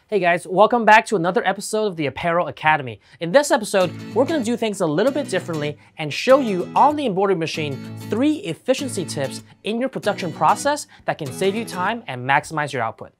Hey guys, welcome back to another episode of the Apparel Academy. In this episode, we're going to do things a little bit differently and show you on the embroidery machine 3 efficiency tips in your production process that can save you time and maximize your output.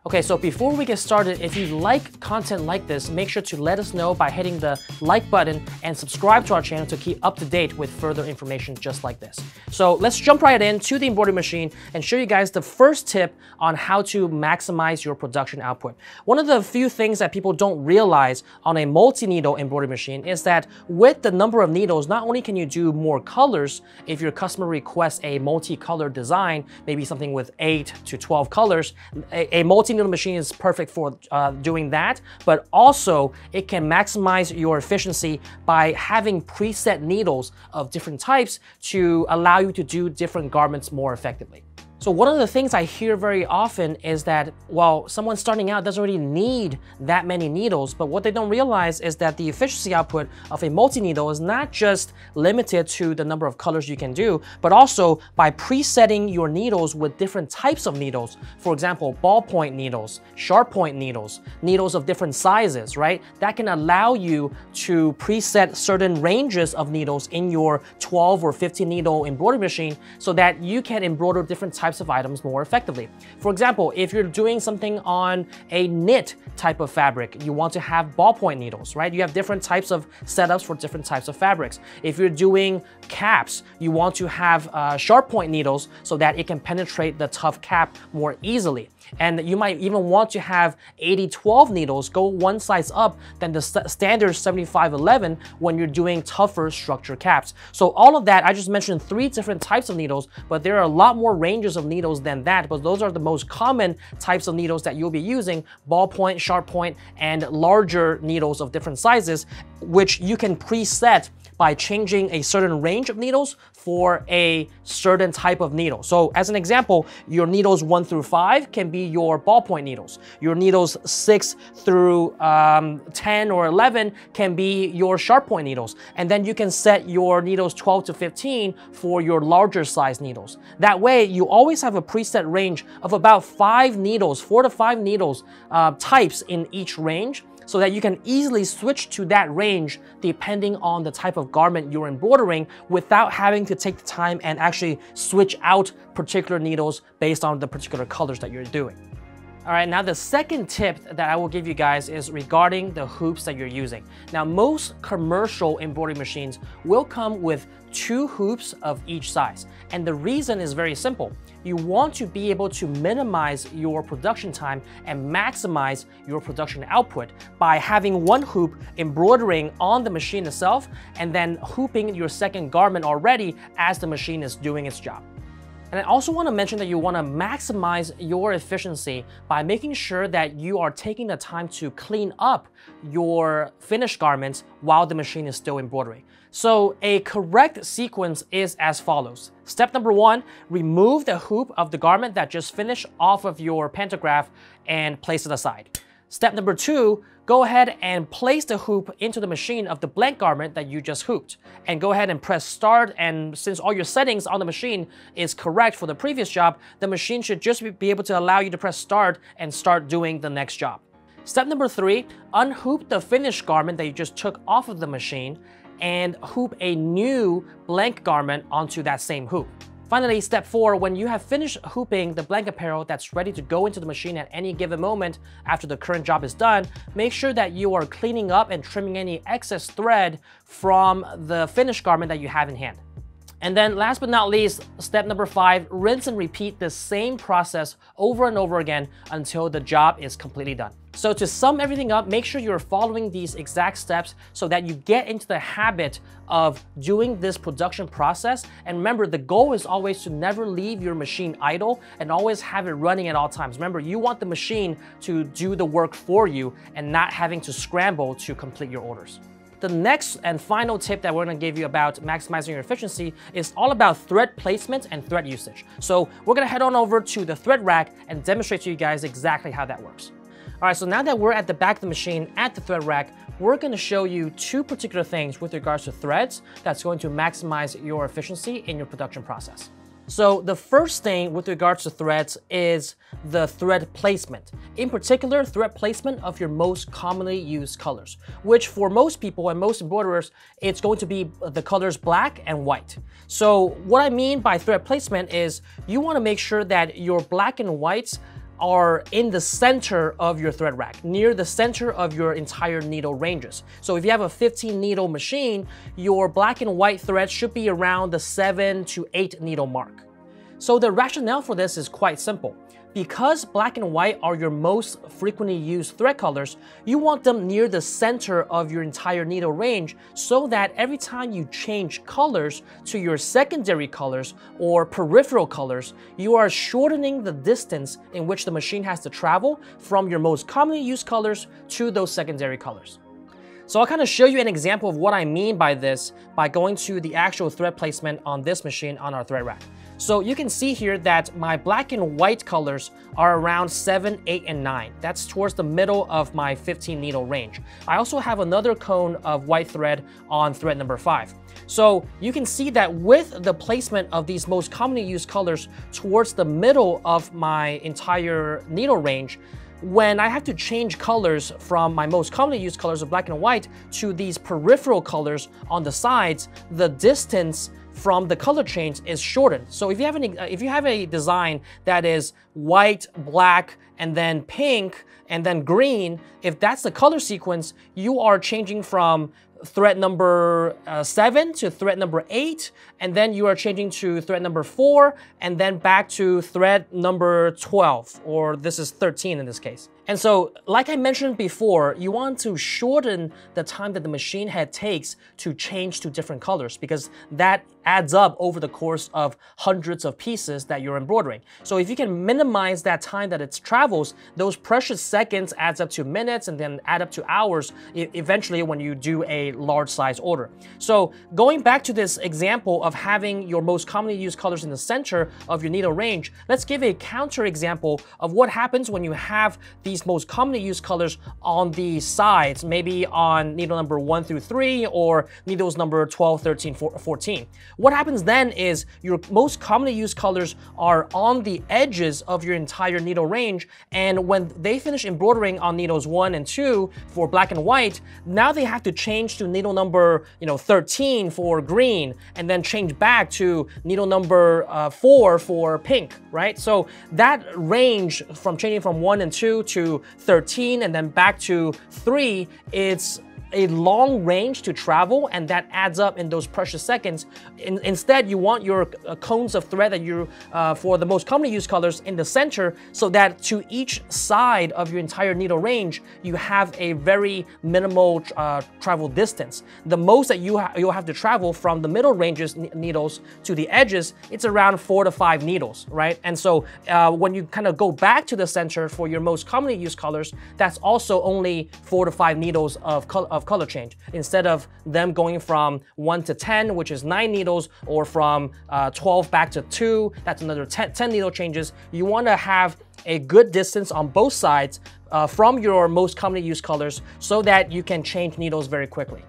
Okay, so before we get started, if you like content like this, make sure to let us know by hitting the like button and subscribe to our channel to keep up to date with further information just like this. So let's jump right into the embroidery machine and show you guys the first tip on how to maximize your production output. One of the few things that people don't realize on a multi-needle embroidery machine is that with the number of needles, not only can you do more colors if your customer requests a multi-color design, maybe something with 8 to 12 colors, a multi-needle machine is perfect for doing that, but also it can maximize your efficiency by having preset needles of different types to allow you to do different garments more effectively. So one of the things I hear very often is that, well, someone starting out doesn't really need that many needles, but what they don't realize is that the efficiency output of a multi-needle is not just limited to the number of colors you can do, but also by presetting your needles with different types of needles. For example, ballpoint needles, sharp point needles, needles of different sizes, right? That can allow you to preset certain ranges of needles in your 12 or 15 needle embroidery machine so that you can embroider different types of items more effectively. For example, if you're doing something on a knit type of fabric, you want to have ballpoint needles, right? You have different types of setups for different types of fabrics. If you're doing caps, you want to have sharp point needles so that it can penetrate the tough cap more easily. And you might even want to have 80-12 needles, go one size up than the standard 75-11 when you're doing tougher structure caps. So all of that, I just mentioned 3 different types of needles, but there are a lot more ranges of needles than that, but those are the most common types of needles that you'll be using: ballpoint, sharp point, and larger needles of different sizes, which you can preset by changing a certain range of needles for a certain type of needle. So as an example, your needles 1 through 5 can be your ballpoint needles. Your needles 6 through 10 or 11 can be your sharp point needles. And then you can set your needles 12 to 15 for your larger size needles. That way, you always have a preset range of about 5 needles, 4 to 5 needles types in each range, so that you can easily switch to that range depending on the type of garment you're embroidering without having to take the time and actually switch out particular needles based on the particular colors that you're doing. All right, now the second tip that I will give you guys is regarding the hoops that you're using. Now, most commercial embroidery machines will come with 2 hoops of each size. And the reason is very simple. You want to be able to minimize your production time and maximize your production output by having 1 hoop embroidering on the machine itself and then hooping your second garment already as the machine is doing its job. And I also want to mention that you want to maximize your efficiency by making sure that you are taking the time to clean up your finished garments while the machine is still embroidering. So a correct sequence is as follows. Step number 1, remove the hoop of the garment that just finished off of your pantograph and place it aside. Step number 2, go ahead and place the hoop into the machine of the blank garment that you just hooped. And go ahead and press start, and since all your settings on the machine is correct for the previous job, the machine should just be able to allow you to press start and start doing the next job. Step number 3, unhoop the finished garment that you just took off of the machine and hoop a new blank garment onto that same hoop. Finally, step 4, when you have finished hooping the blank apparel that's ready to go into the machine at any given moment after the current job is done, make sure that you are cleaning up and trimming any excess thread from the finished garment that you have in hand. And then last but not least, step number 5, rinse and repeat the same process over and over again until the job is completely done. So to sum everything up, make sure you're following these exact steps so that you get into the habit of doing this production process. And remember, the goal is always to never leave your machine idle and always have it running at all times. Remember, you want the machine to do the work for you and not having to scramble to complete your orders. The next and final tip that we're going to give you about maximizing your efficiency is all about thread placement and thread usage. So we're going to head on over to the thread rack and demonstrate to you guys exactly how that works. All right, so now that we're at the back of the machine at the thread rack, we're going to show you two particular things with regards to threads that's going to maximize your efficiency in your production process. So the first thing with regards to threads is the thread placement. In particular, thread placement of your most commonly used colors, which for most people and most embroiderers, it's going to be the colors black and white. So what I mean by thread placement is you want to make sure that your black and whites are in the center of your thread rack, near the center of your entire needle ranges. So if you have a 15 needle machine, your black and white threads should be around the 7 to 8 needle mark. So the rationale for this is quite simple. Because black and white are your most frequently used thread colors, you want them near the center of your entire needle range so that every time you change colors to your secondary colors or peripheral colors, you are shortening the distance in which the machine has to travel from your most commonly used colors to those secondary colors. So I'll kind of show you an example of what I mean by this by going to the actual thread placement on this machine on our thread rack. So you can see here that my black and white colors are around 7, 8, and 9. That's towards the middle of my 15 needle range. I also have another cone of white thread on thread number 5. So you can see that with the placement of these most commonly used colors towards the middle of my entire needle range, when I have to change colors from my most commonly used colors of black and white to these peripheral colors on the sides, the distance from the color change is shortened. So if you have a design that is white, black, and then pink, and then green, if that's the color sequence, you are changing from thread number 7 to thread number 8, and then you are changing to thread number 4, and then back to thread number 12, or this is 13 in this case. And so, like I mentioned before, you want to shorten the time that the machine head takes to change to different colors, because that adds up over the course of hundreds of pieces that you're embroidering. So if you can minimize that time that it travels, those precious seconds adds up to minutes and then add up to hours eventually when you do a large size order. So going back to this example of having your most commonly used colors in the center of your needle range, let's give a counter example of what happens when you have these most commonly used colors on the sides, maybe on needle number 1 through 3 or needles number 12, 13, 14. What happens then is your most commonly used colors are on the edges of your entire needle range, and when they finish embroidering on needles 1 and 2 for black and white, now they have to change to needle number 13 for green, and then change back to needle number 4 for pink, right? So that range from changing from 1 and 2 to 13 and then back to 3, it's a long range to travel, and that adds up in those precious seconds. Instead, you want your cones of thread that you for the most commonly used colors in the center, so that to each side of your entire needle range, you have a very minimal travel distance. The most that you'll have to travel from the middle ranges needles to the edges, it's around 4 to 5 needles, right? And so when you kind of go back to the center for your most commonly used colors, that's also only 4 to 5 needles of color change, instead of them going from 1 to 10, which is 9 needles, or from 12 back to 2, that's another 10 needle changes. You want to have a good distance on both sides from your most commonly used colors so that you can change needles very quickly.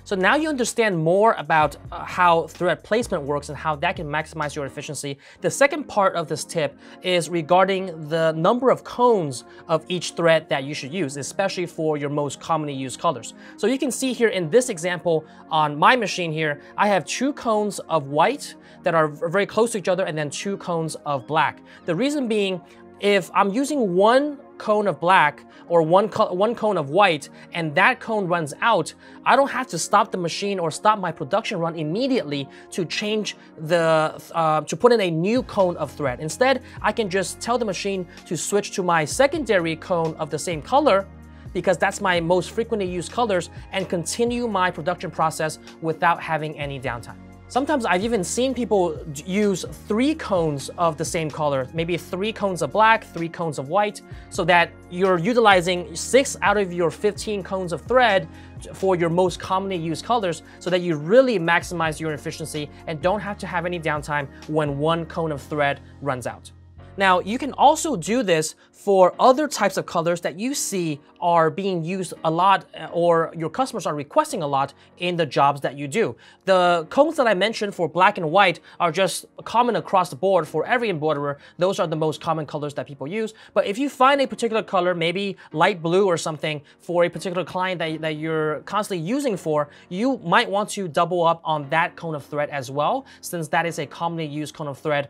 So now you understand more about how thread placement works and how that can maximize your efficiency. The second part of this tip is regarding the number of cones of each thread that you should use, especially for your most commonly used colors. So you can see here in this example on my machine here, I have 2 cones of white that are very close to each other and then 2 cones of black. The reason being, if I'm using one cone of black or one cone of white and that cone runs out, I don't have to stop the machine or stop my production run immediately to change to put in a new cone of thread. Instead, I can just tell the machine to switch to my secondary cone of the same color, because that's my most frequently used colors, and continue my production process without having any downtime. Sometimes I've even seen people use 3 cones of the same color, maybe 3 cones of black, 3 cones of white, so that you're utilizing 6 out of your 15 cones of thread for your most commonly used colors, so that you really maximize your efficiency and don't have to have any downtime when one cone of thread runs out. Now, you can also do this for other types of colors that you see are being used a lot or your customers are requesting a lot in the jobs that you do. The cones that I mentioned for black and white are just common across the board for every embroiderer. Those are the most common colors that people use. But if you find a particular color, maybe light blue or something, for a particular client that you're constantly using for, you might want to double up on that cone of thread as well, since that is a commonly used cone of thread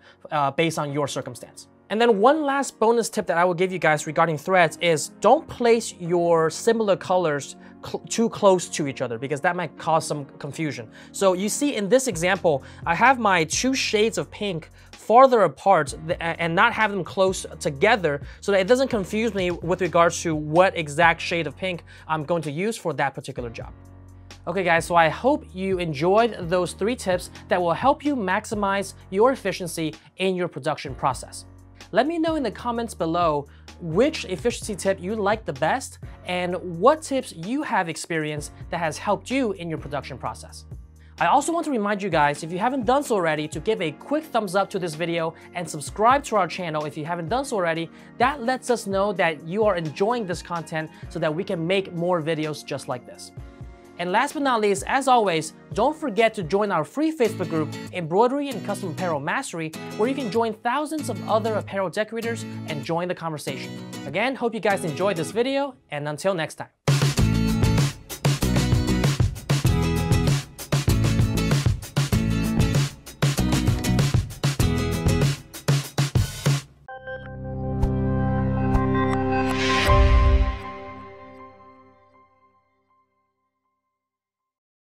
based on your circumstance. And then one last bonus tip that I will give you guys regarding threads is don't place your similar colors too close to each other, because that might cause some confusion. So you see in this example, I have my 2 shades of pink farther apart and not have them close together so that it doesn't confuse me with regards to what exact shade of pink I'm going to use for that particular job. Okay guys, so I hope you enjoyed those 3 tips that will help you maximize your efficiency in your production process. Let me know in the comments below which efficiency tip you like the best and what tips you have experienced that has helped you in your production process. I also want to remind you guys, if you haven't done so already, to give a quick thumbs up to this video and subscribe to our channel if you haven't done so already. That lets us know that you are enjoying this content so that we can make more videos just like this. And last but not least, as always, don't forget to join our free Facebook group, Embroidery and Custom Apparel Mastery, where you can join thousands of other apparel decorators and join the conversation. Again, hope you guys enjoyed this video, and until next time.